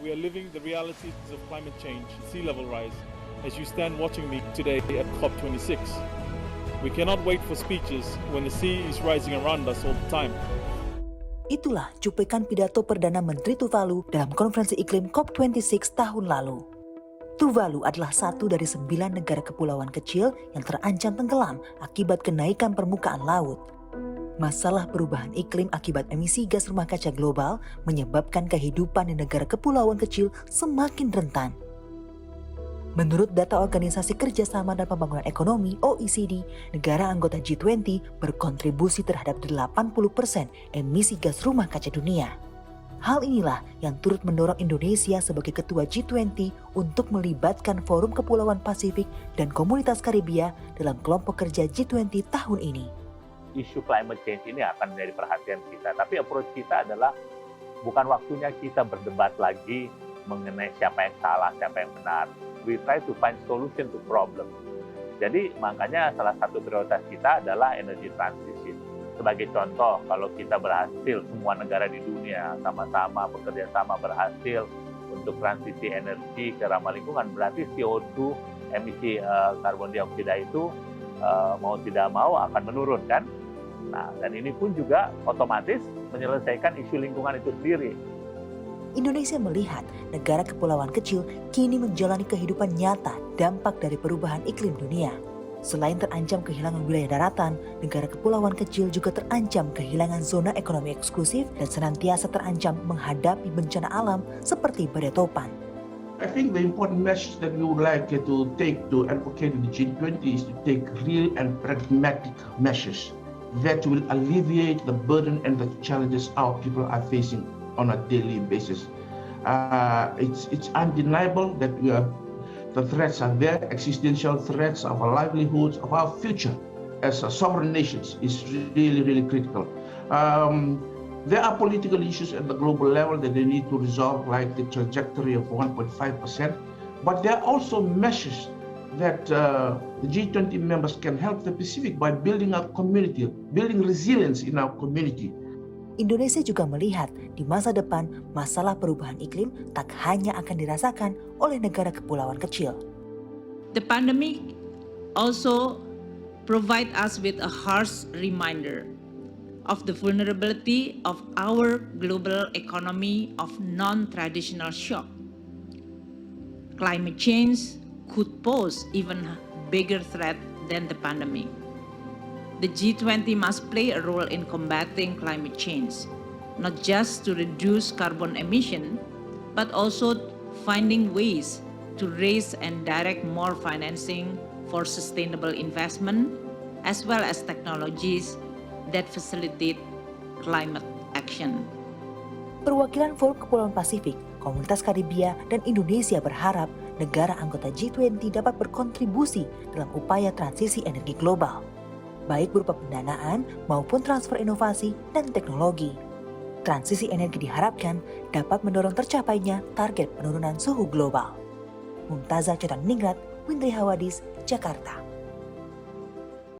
We are living the realities of climate change, sea level rise, as you stand watching me today at COP26. We cannot wait for speeches when the sea is rising around us all the time. Itulah cuplikan pidato Perdana Menteri Tuvalu dalam konferensi iklim COP26 tahun lalu. Tuvalu adalah satu dari 9 negara kepulauan kecil yang terancam tenggelam akibat kenaikan permukaan laut. Masalah perubahan iklim akibat emisi gas rumah kaca global menyebabkan kehidupan di negara kepulauan kecil semakin rentan. Menurut data Organisasi Kerjasama dan Pembangunan Ekonomi (OECD), negara anggota G20 berkontribusi terhadap 80% emisi gas rumah kaca dunia. Hal inilah yang turut mendorong Indonesia sebagai ketua G20 untuk melibatkan Forum Kepulauan Pasifik dan Komunitas Karibia dalam kelompok kerja G20 tahun ini. Isu climate change ini akan menjadi perhatian kita. Tapi approach kita adalah bukan waktunya kita berdebat lagi mengenai siapa yang salah, siapa yang benar. We try to find solution to problem. Jadi makanya salah satu prioritas kita adalah energy transition. Sebagai contoh, kalau kita berhasil, semua negara di dunia sama-sama bekerja sama berhasil untuk transisi energi ke ramah lingkungan, berarti CO2 emisi karbon dioksida itu mau tidak mau akan menurun kan? Nah, dan ini pun juga otomatis menyelesaikan isu lingkungan itu sendiri. Indonesia melihat negara kepulauan kecil kini menjalani kehidupan nyata dampak dari perubahan iklim dunia. Selain terancam kehilangan wilayah daratan, negara kepulauan kecil juga terancam kehilangan zona ekonomi eksklusif dan senantiasa terancam menghadapi bencana alam seperti badai topan. I think the important message that we would like to take to advocate in the G20 is to take real and pragmatic measures that will alleviate the burden and the challenges our people are facing on a daily basis. It's undeniable that the threats are there, existential threats of our livelihoods, of our future as sovereign nations is really critical. There are political issues at the global level that they need to resolve, like the trajectory of 1.5%, but there are also measures that the G20 members can help the Pacific by building our community, building resilience in our community. Indonesia juga melihat di masa depan masalah perubahan iklim tak hanya akan dirasakan oleh negara kepulauan kecil. The pandemic also provide us with a harsh reminder of the vulnerability of our global economy of non-traditional shock. Climate change could pose even bigger threat than the pandemic. The G20 must play a role in combating climate change, not just to reduce carbon emission, but also finding ways to raise and direct more financing for sustainable investment, as well as technologies that facilitate climate action. Perwakilan Forum Kepulauan Pasifik, Komunitas Karibia, dan Indonesia berharap negara anggota G20 dapat berkontribusi dalam upaya transisi energi global, baik berupa pendanaan maupun transfer inovasi dan teknologi. Transisi energi diharapkan dapat mendorong tercapainya target penurunan suhu global. Mumtazah Chotaningrat, Windri Hawadis, Jakarta.